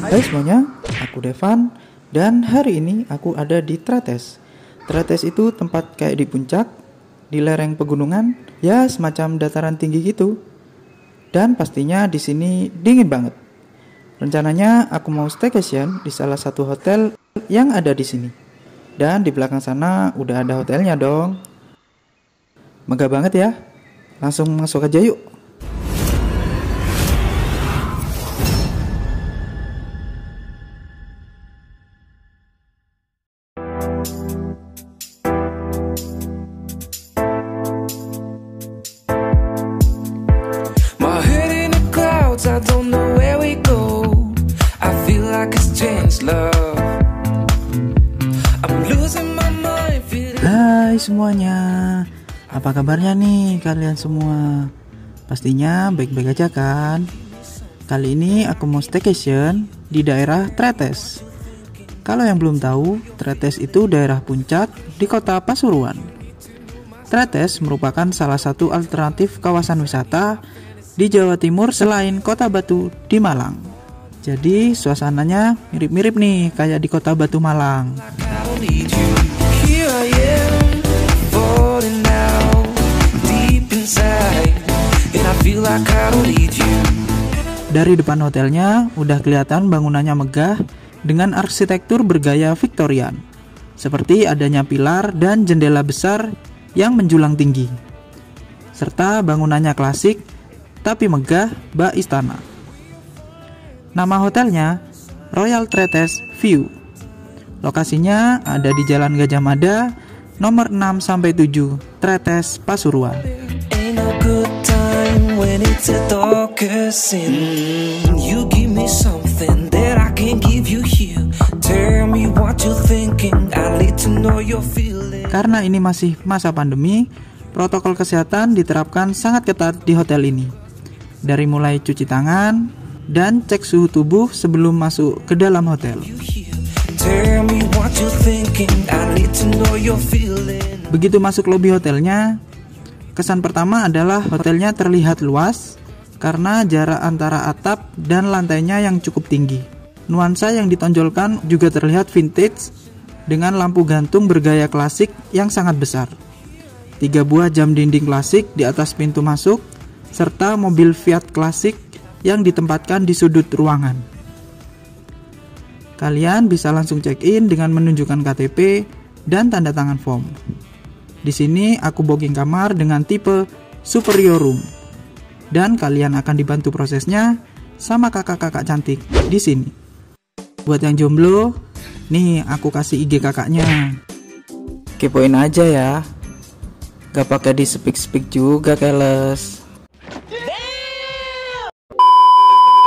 Hai semuanya, aku Devan dan hari ini aku ada di Tretes. Tretes itu tempat kayak di puncak, di lereng pegunungan, ya semacam dataran tinggi gitu. Dan pastinya di sini dingin banget. Rencananya aku mau staycation di salah satu hotel yang ada di sini. Dan di belakang sana udah ada hotelnya dong. Megah banget ya. Langsung masuk aja yuk. I don't know where we go. I feel like it's changed love. I'm losing my mind. Hai semuanya, apa kabarnya nih kalian semua? Pastinya baik-baik aja kan? Kali ini aku mau staycation di daerah Tretes. Kalau yang belum tahu, Tretes itu daerah puncak di kota Pasuruan. Tretes merupakan salah satu alternatif kawasan wisata di Jawa Timur selain Kota Batu di Malang. Jadi suasananya mirip-mirip nih kayak di Kota Batu Malang. Dari depan hotelnya udah kelihatan bangunannya megah dengan arsitektur bergaya Victorian, seperti adanya pilar dan jendela besar yang menjulang tinggi, serta bangunannya klasik tapi megah bak istana. Nama hotelnya Royal Tretes View. Lokasinya ada di Jalan Gajah Mada nomor 6-7 Tretes Pasuruan. Karena ini masih masa pandemi, protokol kesehatan diterapkan sangat ketat di hotel ini. Dari mulai cuci tangan dan cek suhu tubuh sebelum masuk ke dalam hotel. Begitu masuk lobi hotelnya, kesan pertama adalah hotelnya terlihat luas karena jarak antara atap dan lantainya yang cukup tinggi. Nuansa yang ditonjolkan juga terlihat vintage dengan lampu gantung bergaya klasik yang sangat besar. 3 buah jam dinding klasik di atas pintu masuk, serta mobil Fiat klasik yang ditempatkan di sudut ruangan. Kalian bisa langsung check-in dengan menunjukkan KTP dan tanda tangan form. Di sini aku booking kamar dengan tipe superior room. Dan kalian akan dibantu prosesnya sama kakak-kakak cantik di sini. Buat yang jomblo, nih aku kasih IG kakaknya. Kepoin aja ya. Gak pakai di speak juga keles.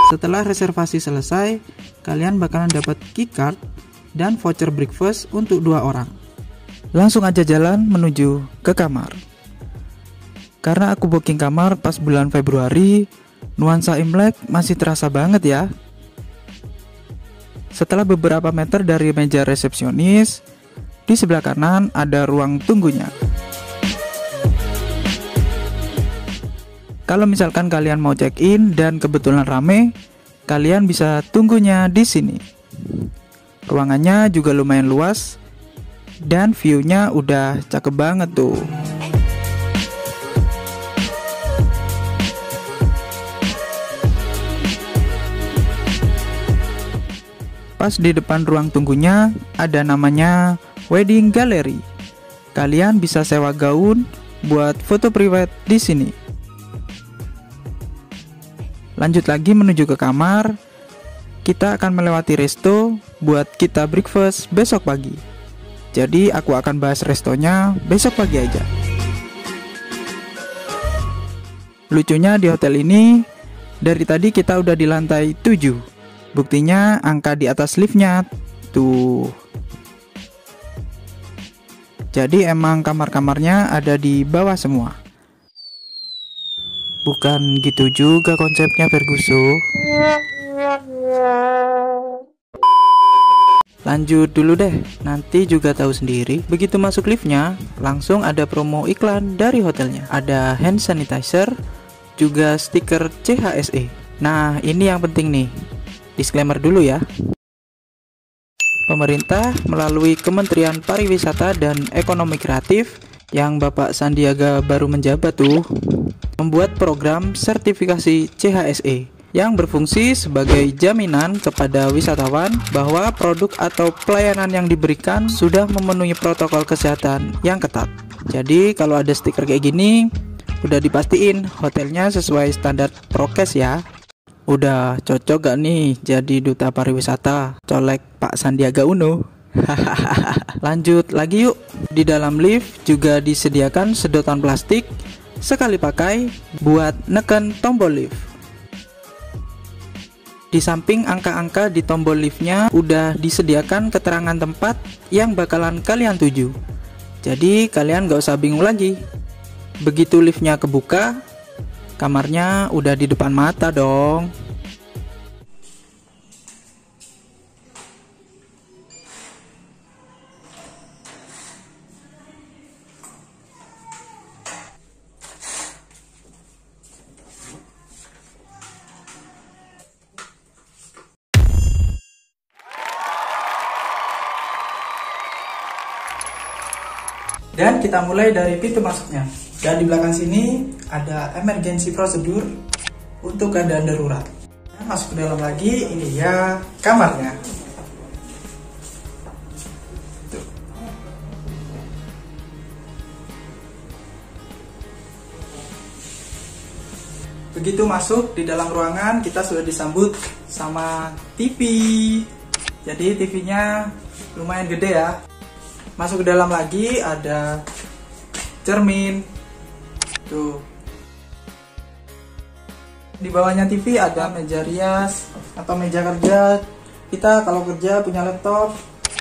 Setelah reservasi selesai, kalian bakalan dapat keycard dan voucher breakfast untuk 2 orang. Langsung aja jalan menuju ke kamar. Karena aku booking kamar pas bulan Februari, nuansa Imlek masih terasa banget ya. Setelah beberapa meter dari meja resepsionis, di sebelah kanan ada ruang tunggunya. Kalau misalkan kalian mau check-in dan kebetulan rame, kalian bisa tunggunya di sini. Ruangannya juga lumayan luas dan view-nya udah cakep banget tuh. Pas di depan ruang tunggunya ada namanya Wedding Gallery. Kalian bisa sewa gaun buat foto private di sini. Lanjut lagi menuju ke kamar. Kita akan melewati resto buat kita breakfast besok pagi. Jadi aku akan bahas restonya besok pagi aja. Lucunya di hotel ini, dari tadi kita udah di lantai 7. Buktinya angka di atas liftnya tuh. Jadi emang kamar-kamarnya ada di bawah semua. Bukan gitu juga konsepnya Ferguson. Lanjut dulu deh, nanti juga tahu sendiri. Begitu masuk liftnya, langsung ada promo iklan dari hotelnya. Ada hand sanitizer, juga stiker CHSE. Nah, ini yang penting nih. Disclaimer dulu ya. Pemerintah melalui Kementerian Pariwisata dan Ekonomi Kreatif yang Bapak Sandiaga baru menjabat tuh, membuat program sertifikasi CHSE yang berfungsi sebagai jaminan kepada wisatawan bahwa produk atau pelayanan yang diberikan sudah memenuhi protokol kesehatan yang ketat. Jadi kalau ada stiker kayak gini, udah dipastiin hotelnya sesuai standar prokes ya. Udah cocok gak nih jadi duta pariwisata? Colek Pak Sandiaga Uno. Lanjut lagi yuk. Di dalam lift juga disediakan sedotan plastik sekali pakai buat neken tombol lift. Di samping angka-angka di tombol liftnya udah disediakan keterangan tempat yang bakalan kalian tuju. Jadi kalian gak usah bingung lagi. Begitu liftnya kebuka, kamarnya udah di depan mata dong. Dan kita mulai dari pintu masuknya. Dan di belakang sini ada emergency procedure untuk keadaan darurat. Dan masuk ke dalam lagi, ini dia kamarnya. Tuh. Begitu masuk di dalam ruangan, kita sudah disambut sama TV. Jadi TV-nya lumayan gede ya. Masuk ke dalam lagi ada cermin. Tuh. Di bawahnya TV ada meja rias atau meja kerja. Kita kalau kerja punya laptop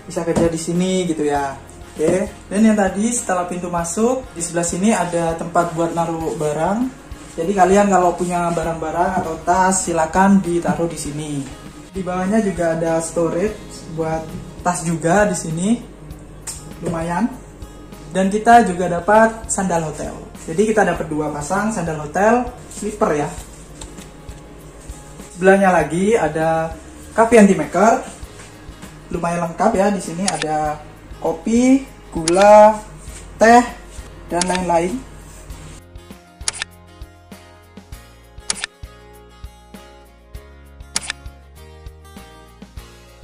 bisa kerja di sini gitu ya. Oke. Dan yang tadi setelah pintu masuk, di sebelah sini ada tempat buat naruh barang. Jadi kalian kalau punya barang-barang atau tas silakan ditaruh di sini. Di bawahnya juga ada storage buat tas juga di sini. Lumayan. Dan kita juga dapat sandal hotel. Jadi kita dapat 2 pasang sandal hotel slipper ya. Sebelahnya lagi ada coffee anti maker. Lumayan lengkap ya, di sini ada kopi, gula, teh dan lain-lain.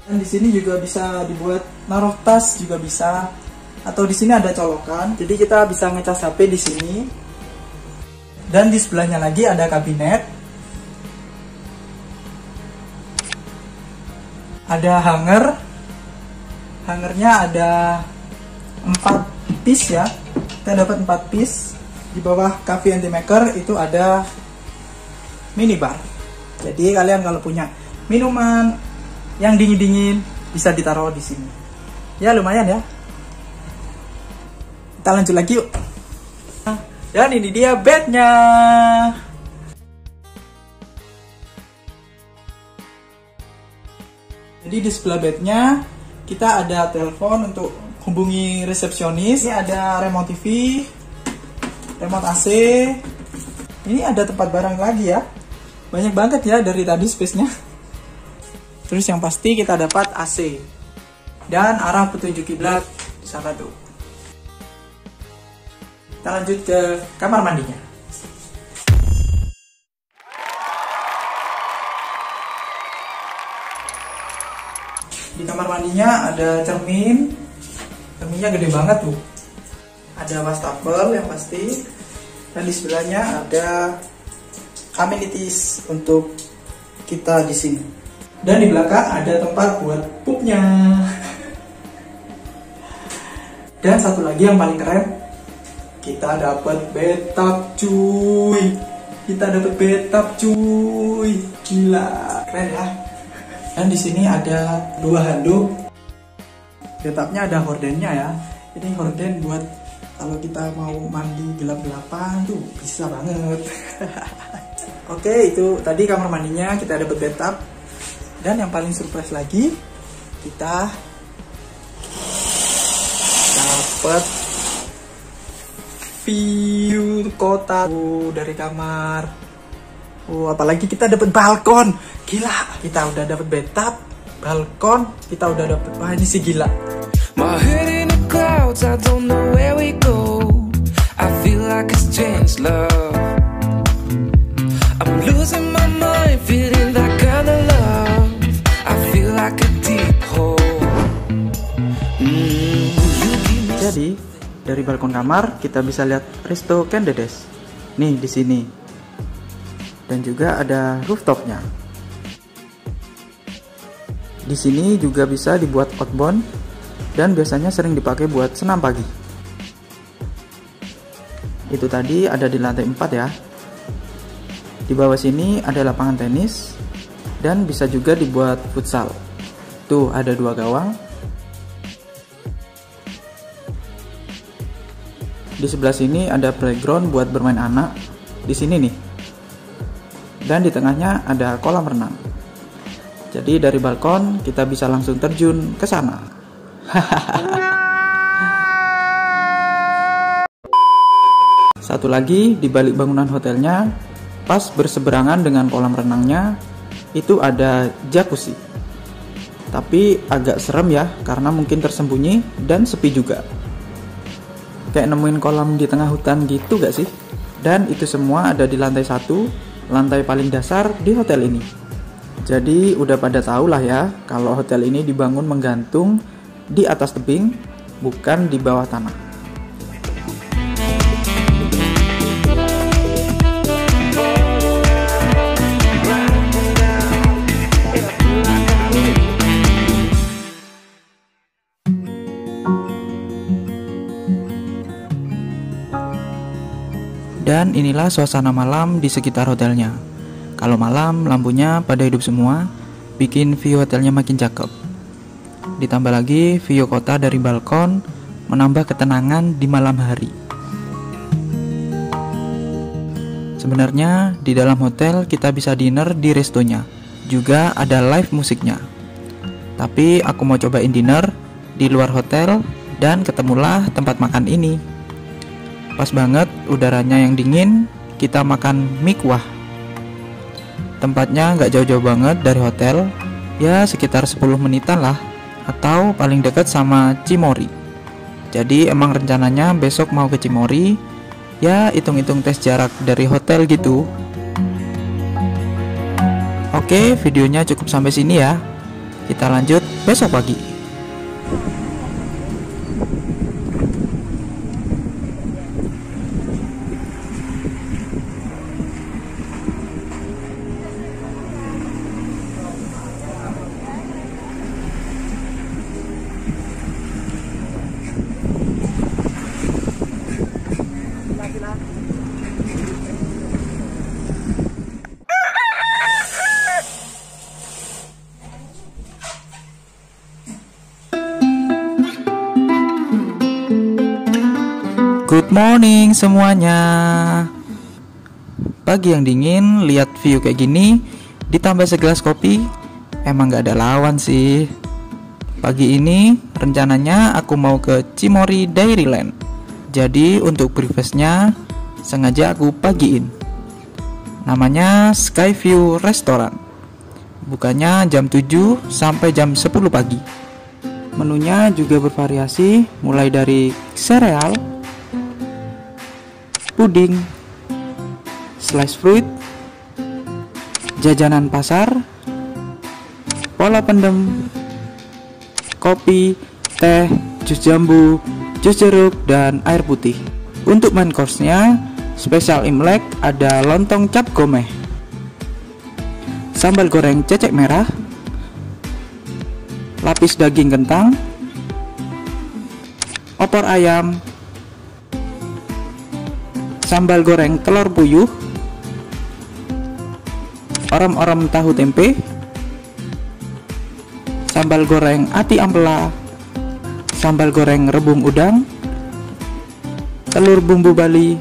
Dan di sini juga bisa dibuat naruh tas juga bisa. Atau di sini ada colokan, jadi kita bisa ngecas HP di sini. Dan di sebelahnya lagi ada kabinet. Ada hanger. Hangernya ada 4 piece ya. Kita dapat 4 piece. Di bawah coffee anti maker itu ada minibar. Jadi kalian kalau punya minuman yang dingin-dingin bisa ditaruh di sini. Ya lumayan ya. Kita lanjut lagi yuk. Dan ini dia bednya. Jadi di sebelah bednya kita ada telepon untuk hubungi resepsionis. Ini ada remote TV, remote AC. Ini ada tempat barang lagi ya. Banyak banget ya dari tadi space-nya. Terus yang pasti kita dapat AC. Dan arah petunjuk kiblat di sana tuh. Kita lanjut ke kamar mandinya. Di kamar mandinya ada cermin. Cerminnya gede banget tuh. Ada wastafel yang pasti. Dan di sebelahnya ada amenities untuk kita di sini. Dan di belakang ada tempat buat pupnya. Dan satu lagi yang paling keren, kita dapat bathtub cuy. Kita dapat bathtub cuy. Gila, keren ya. Dan di sini ada 2 handuk. Bathtubnya ada hordennya ya. Ini horden buat kalau kita mau mandi gelap-gelapan tuh bisa banget. Oke, itu tadi kamar mandinya kita dapat bathtub. Dan yang paling surprise lagi, kita dapat view kota dari kamar. Apalagi kita dapat balkon. Gila, kita udah dapet bathtub, balkon, kita udah dapet, wah ini sih gila. My head in the clouds, I don't know where we go. I feel like it's changed love. I'm losing my mind, feeling that kind of love. I feel like a deep hole. Jadi dari balkon kamar kita bisa lihat Resto Candedes. Nih di sini. Dan juga ada rooftopnya. Di sini juga bisa dibuat outbound dan biasanya sering dipakai buat senam pagi. Itu tadi ada di lantai 4 ya. Di bawah sini ada lapangan tenis dan bisa juga dibuat futsal. Tuh ada 2 gawang. Di sebelah sini ada playground buat bermain anak. Di sini nih. Dan di tengahnya ada kolam renang. Jadi dari balkon kita bisa langsung terjun ke sana. Satu lagi, di balik bangunan hotelnya, pas berseberangan dengan kolam renangnya, itu ada jacuzzi. Tapi agak serem ya, karena mungkin tersembunyi dan sepi juga. Kayak nemuin kolam di tengah hutan gitu gak sih? Dan itu semua ada di lantai 1, lantai paling dasar di hotel ini. Jadi udah pada tahu lah ya, kalau hotel ini dibangun menggantung di atas tebing, bukan di bawah tanah. Dan inilah suasana malam di sekitar hotelnya. Kalau malam lampunya pada hidup semua, bikin view hotelnya makin cakep. Ditambah lagi view kota dari balkon, menambah ketenangan di malam hari. Sebenarnya di dalam hotel kita bisa dinner di restonya, juga ada live musiknya. Tapi aku mau cobain dinner di luar hotel dan ketemulah tempat makan ini. Pas banget udaranya yang dingin, kita makan mie kuah. Tempatnya nggak jauh-jauh banget dari hotel, ya sekitar 10 menitan lah, atau paling dekat sama Cimory. Jadi emang rencananya besok mau ke Cimory, ya hitung-hitung tes jarak dari hotel gitu. Oke, videonya cukup sampai sini ya. Kita lanjut besok pagi. Good morning semuanya. Pagi yang dingin, lihat view kayak gini, ditambah segelas kopi, emang gak ada lawan sih. Pagi ini rencananya aku mau ke Cimory Dairyland. Jadi untuk breakfastnya sengaja aku pagiin. Namanya Skyview Restaurant. Bukanya jam 7 sampai jam 10 pagi. Menunya juga bervariasi, mulai dari sereal, puding, slice fruit, jajanan pasar, pola pendem, kopi, teh, jus jambu, jus jeruk, dan air putih. Untuk main course-nya, spesial Imlek ada lontong cap gomeh, sambal goreng cecek merah, lapis daging kentang, opor ayam, sambal goreng telur puyuh, orem-orem tahu tempe, sambal goreng ati ampela, sambal goreng rebung udang, telur bumbu Bali,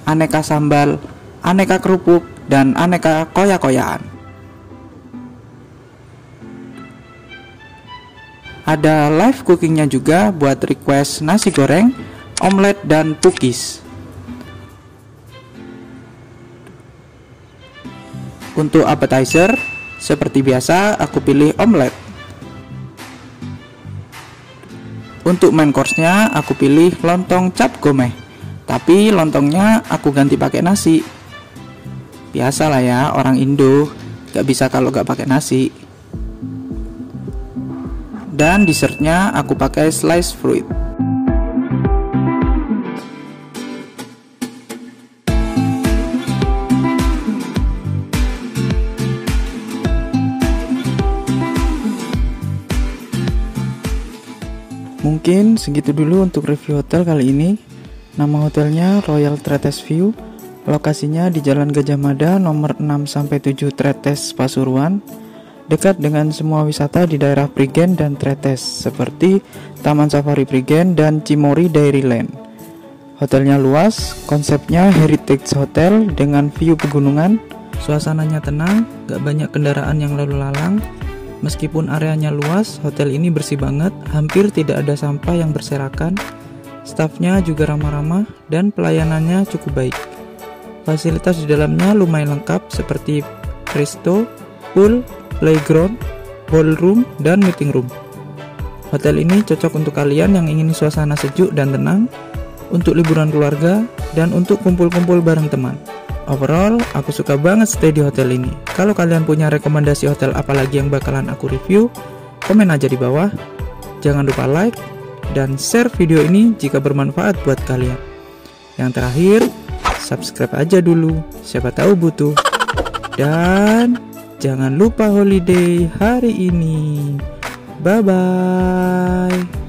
aneka sambal, aneka kerupuk, dan aneka koyak-koyakan. Ada live cookingnya juga buat request nasi goreng, omelet, dan cookies. Untuk appetizer, seperti biasa aku pilih omelet. Untuk main course-nya aku pilih lontong cap gomeh. Tapi lontongnya aku ganti pakai nasi. Biasalah ya, orang Indo gak bisa kalau gak pakai nasi. Dan dessertnya aku pakai slice fruit. Mungkin segitu dulu untuk review hotel kali ini. Nama hotelnya Royal Tretes View. Lokasinya di Jalan Gajah Mada nomor 6-7 Tretes, Pasuruan. Dekat dengan semua wisata di daerah Prigen dan Tretes, seperti Taman Safari Prigen dan Cimory Dairyland. Hotelnya luas, konsepnya heritage hotel dengan view pegunungan. Suasananya tenang, gak banyak kendaraan yang lalu lalang. Meskipun areanya luas, hotel ini bersih banget, hampir tidak ada sampah yang berserakan. Stafnya juga ramah-ramah dan pelayanannya cukup baik. Fasilitas di dalamnya lumayan lengkap seperti resto, pool, playground, ballroom, dan meeting room. Hotel ini cocok untuk kalian yang ingin suasana sejuk dan tenang, untuk liburan keluarga, dan untuk kumpul-kumpul bareng teman. Overall, aku suka banget stay di hotel ini. Kalau kalian punya rekomendasi hotel apa lagi yang bakalan aku review, komen aja di bawah. Jangan lupa like dan share video ini jika bermanfaat buat kalian. Yang terakhir, subscribe aja dulu, siapa tahu butuh. Dan jangan lupa holiday hari ini. Bye-bye.